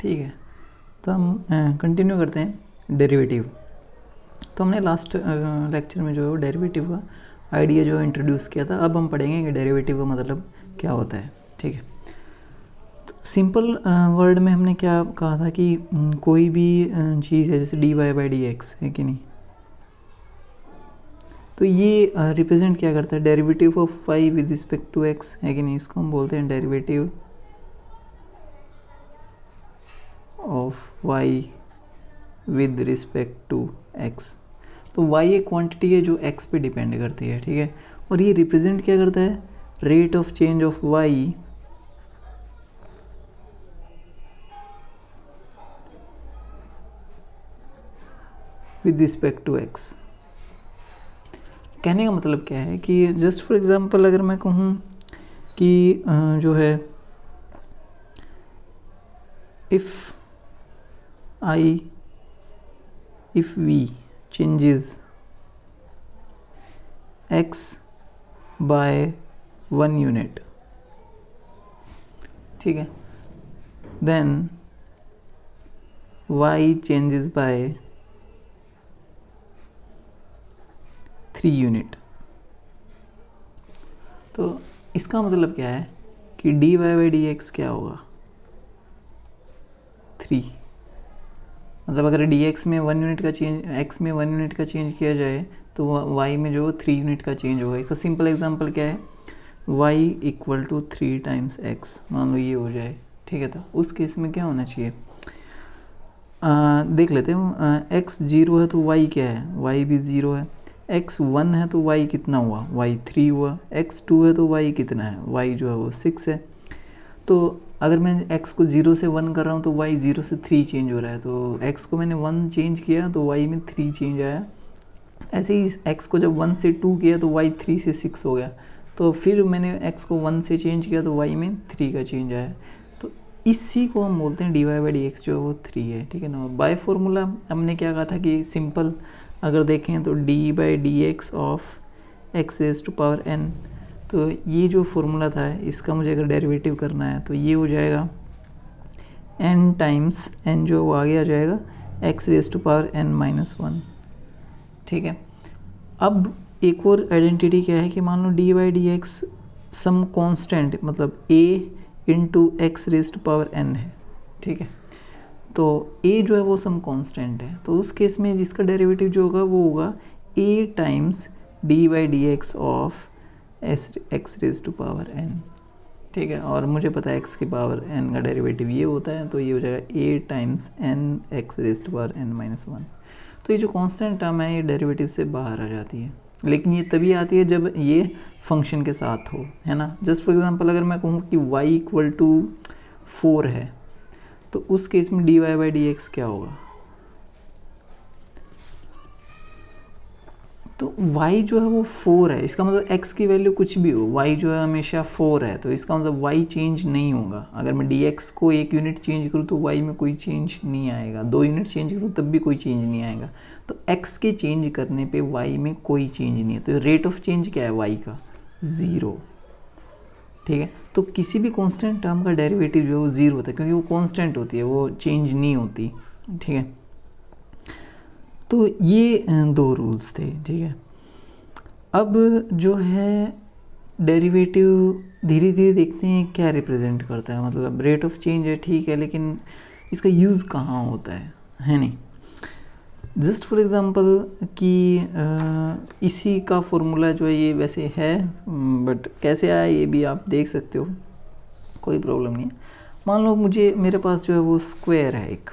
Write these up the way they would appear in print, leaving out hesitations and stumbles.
ठीक है। तो हम कंटिन्यू करते हैं डेरिवेटिव। तो हमने लास्ट लेक्चर में जो है वो डेरिवेटिव का आइडिया जो इंट्रोड्यूस किया था। अब हम पढ़ेंगे कि डेरिवेटिव का मतलब क्या होता है। ठीक है, तो सिंपल वर्ड में हमने क्या कहा था कि कोई भी चीज़ है जैसे dy बाई डी एक्स है कि नहीं, तो ये रिप्रेजेंट क्या करता है, derivative of y with respect to x है कि नहीं। इसको हम बोलते हैं derivative of y with respect to x। तो y एक क्वांटिटी है जो x पे डिपेंड करती है, ठीक है। और ये रिप्रेजेंट क्या करता है, rate of change of y with respect to x। कहने का मतलब क्या है कि जस्ट फॉर एग्जांपल अगर मैं कहूँ कि जो है if v changes x by 1 unit, ठीक है, then y changes by 3 unit. तो इसका मतलब क्या है कि dy बाई डी एक्स क्या होगा, 3। मतलब अगर dx में 1 यूनिट का चेंज, x में 1 यूनिट का चेंज किया जाए तो y में जो 3 यूनिट का चेंज होगा। इसका सिंपल एग्जांपल क्या है, y equal to 3 times x, मान लो ये हो जाए, ठीक है। तो उस केस में क्या होना चाहिए, देख लेते हैं। x 0 है तो y क्या है, y भी 0 है। x 1 है तो y कितना हुआ, y 3 हुआ। x 2 है तो y कितना है, y जो है वो 6 है। तो अगर मैं x को 0 से 1 कर रहा हूँ तो y 0 से 3 चेंज हो रहा है। तो x को मैंने 1 चेंज किया तो y में 3 चेंज आया। ऐसे ही x को जब 1 से 2 किया तो y 3 से 6 हो गया। तो फिर मैंने x को 1 से चेंज किया तो y में 3 का चेंज आया। तो इसी को हम बोलते हैं dy बाई डी एक्स जो है वो 3 है, ठीक है ना। बाय फॉर्मूला हमने क्या कहा था कि सिंपल अगर देखें तो dy by d x of x raise to power n। तो ये जो फॉर्मूला था इसका मुझे अगर डेरिवेटिव करना है तो ये हो जाएगा n टाइम्स n जो वो आगे आ जाएगा x raise to power n minus 1, ठीक है। अब एक और आइडेंटिटी क्या है कि मान लो d by d x some constant मतलब a into x raise to power n है, ठीक है। तो a जो है वो सम कांस्टेंट है, तो उस केस में जिसका डेरिवेटिव जो होगा वो होगा a times d by d x of x raise to power n, ठीक है। और मुझे पता है x की पावर n का डेरिवेटिव ये होता है, तो ये हो जाएगा a times n x raise to power n minus 1। तो ये जो कांस्टेंट टर्म है ये डेरिवेटिव से बाहर आ जाती है, लेकिन ये तभी आती है जब ये फंक्शन के साथ हो, है ना। जस्ट फॉर एग्जांपल अगर मैं कहूँ कि y इक्वल टू 4 है तो उस केस में dy बाई डी एक्स क्या होगा, तो y जो है वो 4 है। इसका मतलब x की वैल्यू कुछ भी हो, y जो है हमेशा 4 है, तो इसका मतलब y चेंज नहीं होगा। अगर मैं dx को 1 यूनिट चेंज करूँ तो y में कोई चेंज नहीं आएगा, 2 यूनिट चेंज करूँ तब भी कोई चेंज नहीं आएगा। तो x के चेंज करने पे y में कोई चेंज नहीं है। तो रेट ऑफ चेंज क्या है y का, 0, ठीक है। तो किसी भी कांस्टेंट टर्म का डेरिवेटिव जो है वो 0 होता है, क्योंकि वो कांस्टेंट होती है, वो चेंज नहीं होती, ठीक है। तो ये 2 रूल्स थे, ठीक है। अब जो है डेरिवेटिव धीरे धीरे देखते हैं क्या रिप्रेजेंट करता है। मतलब रेट ऑफ चेंज है, ठीक है, लेकिन इसका यूज़ कहाँ होता है नहीं। जस्ट फॉर एग्जांपल कि इसी का फॉर्मूला जो है ये वैसे है, बट कैसे आया ये भी आप देख सकते हो, कोई प्रॉब्लम नहीं है। मान लो मुझे, मेरे पास जो है वो स्क्वायर है एक,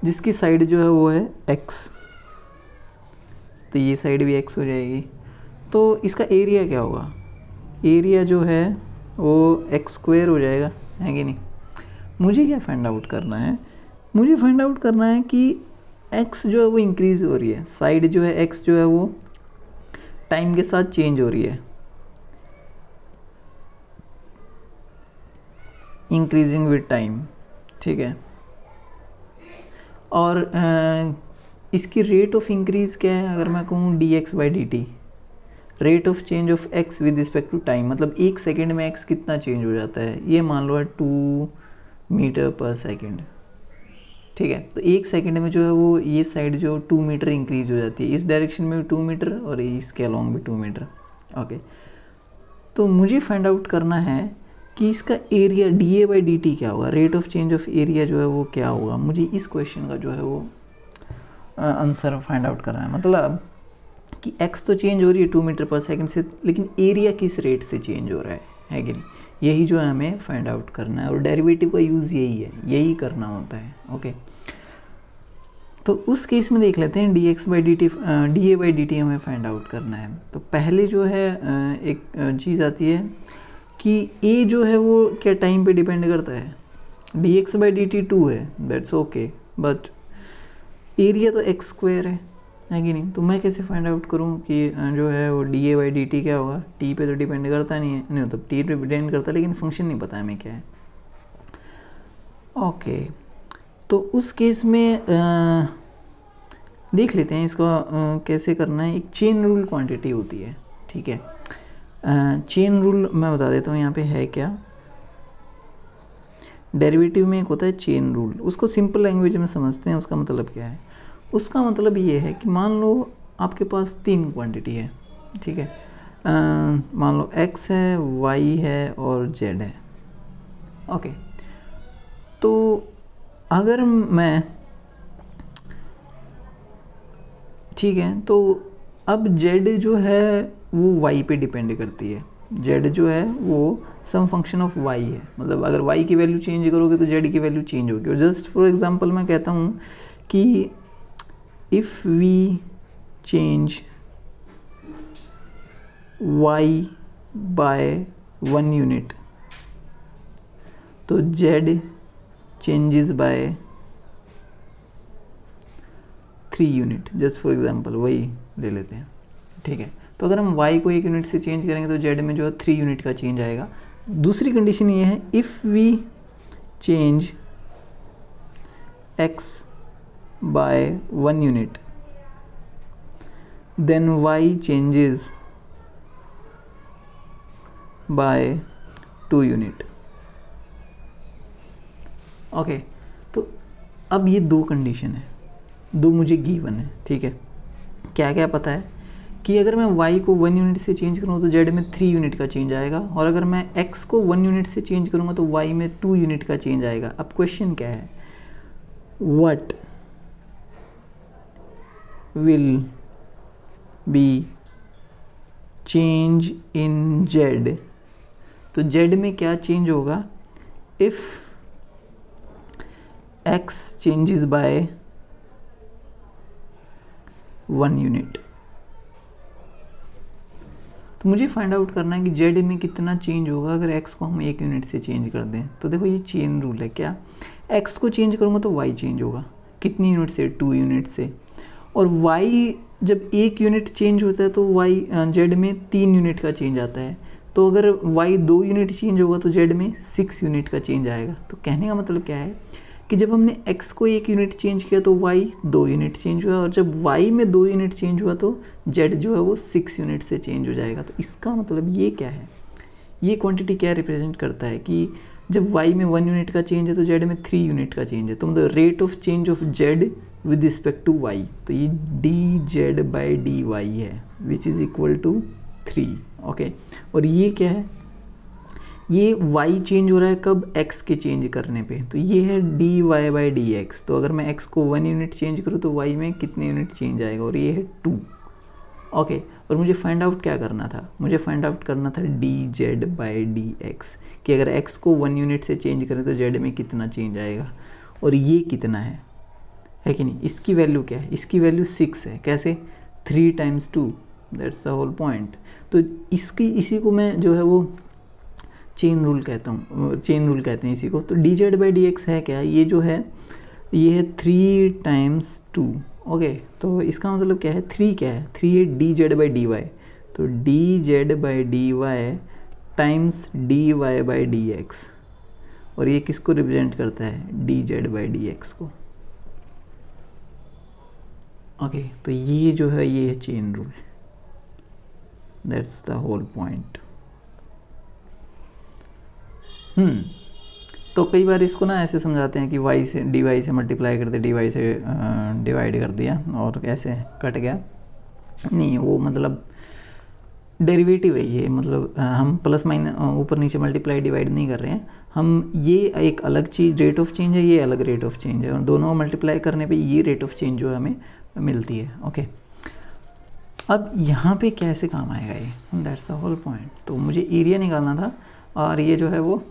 जिसकी साइड जो है वो है x, तो ये साइड भी x हो जाएगी। तो इसका एरिया क्या होगा, एरिया जो है वो एक्स स्क्वायर हो जाएगा, है कि नहीं। मुझे क्या फाइंड आउट करना है, मुझे फाइंड आउट करना है कि x जो है वो इंक्रीज हो रही है, साइड जो है x जो है वो टाइम के साथ चेंज हो रही है, इंक्रीजिंग विद टाइम, ठीक है। और इसकी रेट ऑफ इंक्रीज़ क्या है, अगर मैं कहूँ d x by d t, rate of change of x with respect to time, मतलब 1 सेकेंड में एक्स कितना चेंज हो जाता है, ये मान लो है 2 मीटर पर सेकेंड, ठीक है। तो 1 सेकेंड में जो है वो ये साइड जो 2 मीटर इंक्रीज हो जाती है, इस डायरेक्शन में भी 2 मीटर और इसके अलॉन्ग भी 2 मीटर। ओके, तो मुझे फाइंड आउट करना है कि इसका एरिया dA/dt क्या होगा, rate of change of area जो है वो क्या होगा। मुझे इस क्वेश्चन का जो है वो आंसर फाइंड आउट करना है, मतलब कि x तो चेंज हो रही है 2 मीटर पर सेकंड से, लेकिन एरिया किस रेट से चेंज हो रहा है कि नहीं, यही जो है हमें फाइंड आउट करना है। और डेरिवेटिव का यूज़ यही है, यही करना होता है। ओके, तो उस केस में देख लेते हैं dA/dt हमें फाइंड आउट करना है। तो पहले जो है एक चीज़ आती है कि a जो है वो क्या टाइम पे डिपेंड करता है, dx/dt 2 है, दैट्स ओके, बट एरिया तो x² है कि नहीं। तो मैं कैसे फाइंड आउट करूँ कि जो है वो dA/dt क्या होगा, t पे तो डिपेंड करता नहीं है, नहीं मतलब t पे डिपेंड करता है लेकिन फंक्शन नहीं पता हमें क्या है। ओके, तो उस केस में देख लेते हैं इसका कैसे करना है। एक चेन रूल क्वांटिटी होती है, ठीक है। चेन रूल मैं बता देता हूँ यहाँ पे है क्या। डेरिवेटिव में एक होता है चेन रूल, उसको सिंपल लैंग्वेज में समझते हैं। उसका मतलब क्या है, उसका मतलब ये है कि मान लो आपके पास 3 क्वांटिटी है, ठीक है। मान लो x है, y है और z है। ओके, तो अगर मैं, ठीक है, तो अब z जो है वो y पे डिपेंड करती है। z जो है वो सम फंक्शन ऑफ y है, मतलब अगर y की वैल्यू चेंज करोगे तो z की वैल्यू चेंज होगी। और जस्ट फॉर एग्जांपल मैं कहता हूँ कि if we change y by 1 unit तो z changes by 3 unit, just for example वही ले लेते हैं, ठीक है। तो अगर हम y को 1 यूनिट से चेंज करेंगे तो z में जो है 3 यूनिट का चेंज आएगा। दूसरी कंडीशन ये है, if we change x by 1 unit then y changes by 2 unit. Okay, तो अब ये 2 कंडीशन है, 2 मुझे गिवन है, ठीक है। क्या क्या पता है कि अगर मैं y को 1 यूनिट से चेंज करूँ तो z में 3 यूनिट का चेंज आएगा, और अगर मैं x को 1 यूनिट से चेंज करूँगा तो y में 2 यूनिट का चेंज आएगा। अब क्वेश्चन क्या है, what will be change in z, तो z में क्या चेंज होगा if x changes by 1 unit. तो मुझे फाइंड आउट करना है कि z में कितना चेंज होगा अगर x को हम 1 यूनिट से चेंज कर दें। तो देखो ये चेन रूल है, क्या x को चेंज करूँगा तो y चेंज होगा, कितनी यूनिट से, 2 यूनिट से। और y जब 1 यूनिट चेंज होता है तो y z में 3 यूनिट का चेंज आता है। तो अगर y 2 यूनिट चेंज होगा तो z में 6 यूनिट का चेंज आएगा। तो कहने का मतलब क्या है कि जब हमने x को 1 यूनिट चेंज किया तो y 2 यूनिट चेंज हुआ, और जब y में 2 यूनिट चेंज हुआ तो z जो है वो 6 यूनिट से चेंज हो जाएगा। तो इसका मतलब ये क्या है, ये क्वांटिटी क्या रिप्रेजेंट करता है कि जब y में 1 यूनिट का चेंज है तो z में 3 यूनिट का चेंज है। तो मतलब rate of change of z with respect to y, तो ये dz/dy है which is equal to 3। Okay, और ये क्या है, ये y चेंज हो रहा है कब, x के चेंज करने पे, तो ये है dy/dx। तो अगर मैं x को 1 यूनिट चेंज करूँ तो y में कितने यूनिट चेंज आएगा, और ये है 2। ओके, और मुझे फाइंड आउट क्या करना था, मुझे फाइंड आउट करना था dz/dx कि अगर x को 1 यूनिट से चेंज करें तो z में कितना चेंज आएगा, और ये कितना है कि नहीं। इसकी वैल्यू क्या है, इसकी वैल्यू 6 है। कैसे, 3 × 2, दैट्स द होल पॉइंट। तो इसी को मैं जो है वो चेन रूल कहता हूँ, चेन रूल कहते हैं इसी को। तो dz/dx है क्या, ये जो है ये है 3 × 2। ओके, तो इसका मतलब क्या है, 3 क्या है, 3 है dz/dy, तो dz/dy टाइम्स dy/dx, और ये किसको रिप्रेजेंट करता है, dz/dx को। ओके, तो ये जो है ये है chain rule. That's the whole point. तो कई बार इसको ना ऐसे समझाते हैं कि वाई से डी वाई से मल्टीप्लाई कर दे, डी वाई से डिवाइड कर दिया और ऐसे कट गया। नहीं, वो मतलब डेरिवेटिव है ये, मतलब हम प्लस माइनस ऊपर नीचे मल्टीप्लाई डिवाइड नहीं कर रहे हैं हम। ये एक अलग चीज़ रेट ऑफ चेंज है, ये अलग रेट ऑफ चेंज है, और दोनों मल्टीप्लाई करने पे ये रेट ऑफ चेंज जो है हमें मिलती है। ओके, अब यहाँ पे कैसे काम आएगा ये, दैट्स द होल पॉइंट। तो मुझे एरिया निकालना था, और ये जो है वो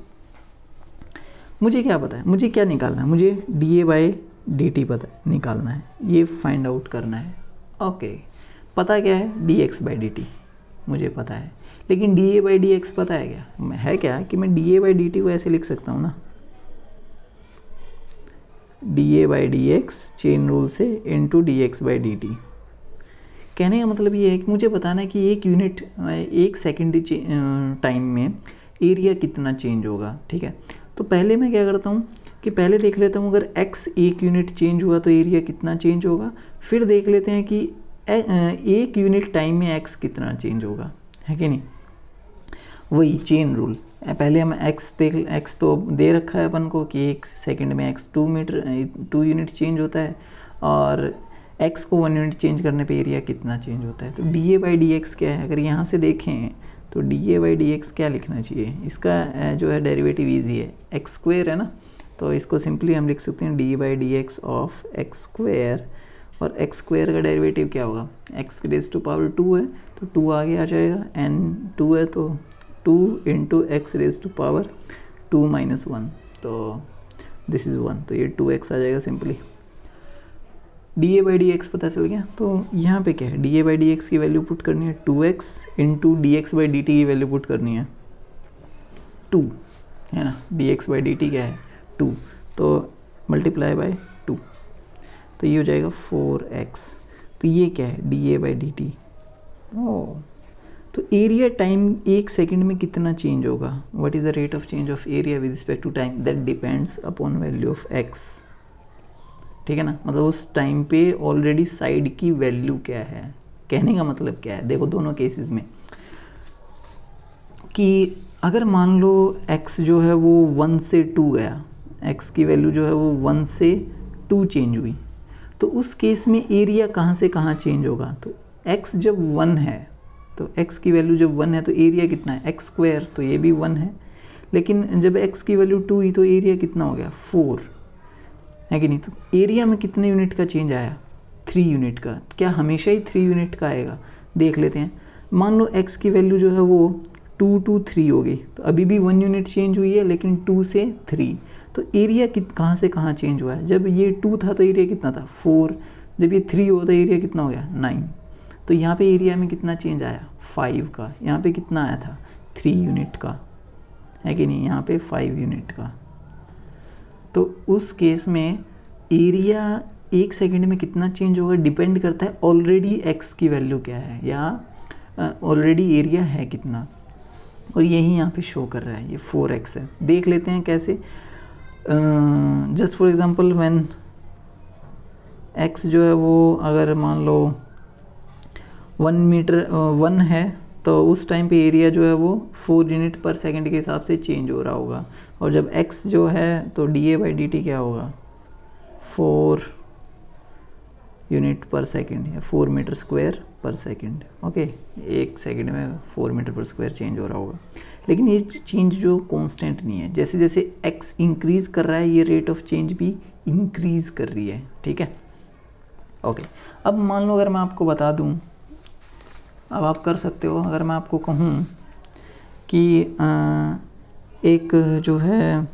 मुझे क्या पता है, मुझे क्या निकालना है, मुझे dA/dt पता है, निकालना है, ये फाइंड आउट करना है। ओके, पता क्या है, dx/dt मुझे पता है, लेकिन dA/dx पता है क्या, है क्या कि मैं dA/dt को ऐसे लिख सकता हूँ ना, dA/dx चेन रूल से इंटू dx/dt। कहने का मतलब ये है कि मुझे बताना है कि एक यूनिट, एक सेकेंड टाइम में एरिया कितना चेंज होगा। ठीक है, तो पहले मैं क्या करता हूँ कि पहले देख लेता हूँ अगर x एक यूनिट चेंज हुआ तो एरिया कितना चेंज होगा। फिर देख लेते हैं कि एक यूनिट टाइम में x कितना चेंज होगा, है कि नहीं, वही चेन रूल। पहले हम x तो दे रखा है अपन को कि एक सेकंड में x 2 यूनिट चेंज होता है, और x को 1 यूनिट चेंज करने पे एरिया कितना चेंज होता है। तो dA/dx क्या है, अगर यहाँ से देखें तो dA/dx क्या लिखना चाहिए, इसका जो है डेरिवेटिव इजी है, x² है ना, तो इसको सिंपली हम लिख सकते हैं dA/dx ऑफ x², और x² का डेरिवेटिव क्या होगा, x⁻² है तो 2 आगे आ जाएगा, n 2 है तो 2 इंटू x⁻² -1, तो दिस इज़ 1, तो ये 2x आ जाएगा सिंपली। dA/dx पता चल गया। तो यहाँ पे क्या है, dA/dx की वैल्यू पुट करनी है 2x इंटू dx/dt की वैल्यू पुट करनी है 2, है ना, dx/dt क्या है 2, तो मल्टीप्लाई बाय 2, तो ये हो जाएगा 4x। तो ये क्या है, dA/dt। ओह, तो एरिया टाइम एक सेकंड में कितना चेंज होगा, what is the rate of change of area with respect to time, that depends upon value of x। ठीक है ना, मतलब उस टाइम पे ऑलरेडी साइड की वैल्यू क्या है। कहने का मतलब क्या है, देखो दोनों केसेस में कि अगर मान लो x जो है वो 1 से 2 गया, x की वैल्यू जो है वो 1 से 2 चेंज हुई, तो उस केस में एरिया कहाँ से कहाँ चेंज होगा। तो x जब 1 है, तो x की वैल्यू जब 1 है तो एरिया कितना है, x², तो ये भी 1 है, लेकिन जब x की वैल्यू 2 हुई तो एरिया कितना हो गया, 4, है कि नहीं। तो एरिया में कितने यूनिट का चेंज आया, 3 यूनिट का। क्या हमेशा ही 3 यूनिट का आएगा, देख लेते हैं। मान लो x की वैल्यू जो है वो 2 to 3 हो गई, तो अभी भी 1 यूनिट चेंज हुई है, लेकिन 2 से 3, तो एरिया कहाँ से कहाँ चेंज हुआ है। जब ये 2 था तो एरिया कितना था, 4, जब ये 3 हुआ तो एरिया कितना हो गया, 9। तो यहाँ पे एरिया में कितना चेंज आया, 5 का। यहाँ पे कितना आया था, 3 यूनिट का, है कि नहीं, यहाँ पे 5 यूनिट का। तो उस केस में एरिया एक सेकंड में कितना चेंज होगा डिपेंड करता है ऑलरेडी x की वैल्यू क्या है, या ऑलरेडी एरिया है कितना, और यही यहाँ पे शो कर रहा है, ये 4x है। देख लेते हैं कैसे, just for example when x जो है वो अगर मान लो 1 है, तो उस टाइम पे एरिया जो है वो 4 यूनिट पर सेकंड के हिसाब से चेंज हो रहा होगा, और जब x जो है तो dA/dt क्या होगा, 4 यूनिट पर सेकंड या 4 मीटर स्क्वायर पर सेकंड। ओके, एक सेकंड में 4 मीटर पर स्क्वायर चेंज हो रहा होगा, लेकिन ये चेंज जो कांस्टेंट नहीं है, जैसे जैसे x इंक्रीज़ कर रहा है ये रेट ऑफ चेंज भी इंक्रीज़ कर रही है। ठीक है, ओके। अब मान लो अगर मैं आपको बता दूं, अब आप कर सकते हो, अगर मैं आपको कहूं कि एक जो है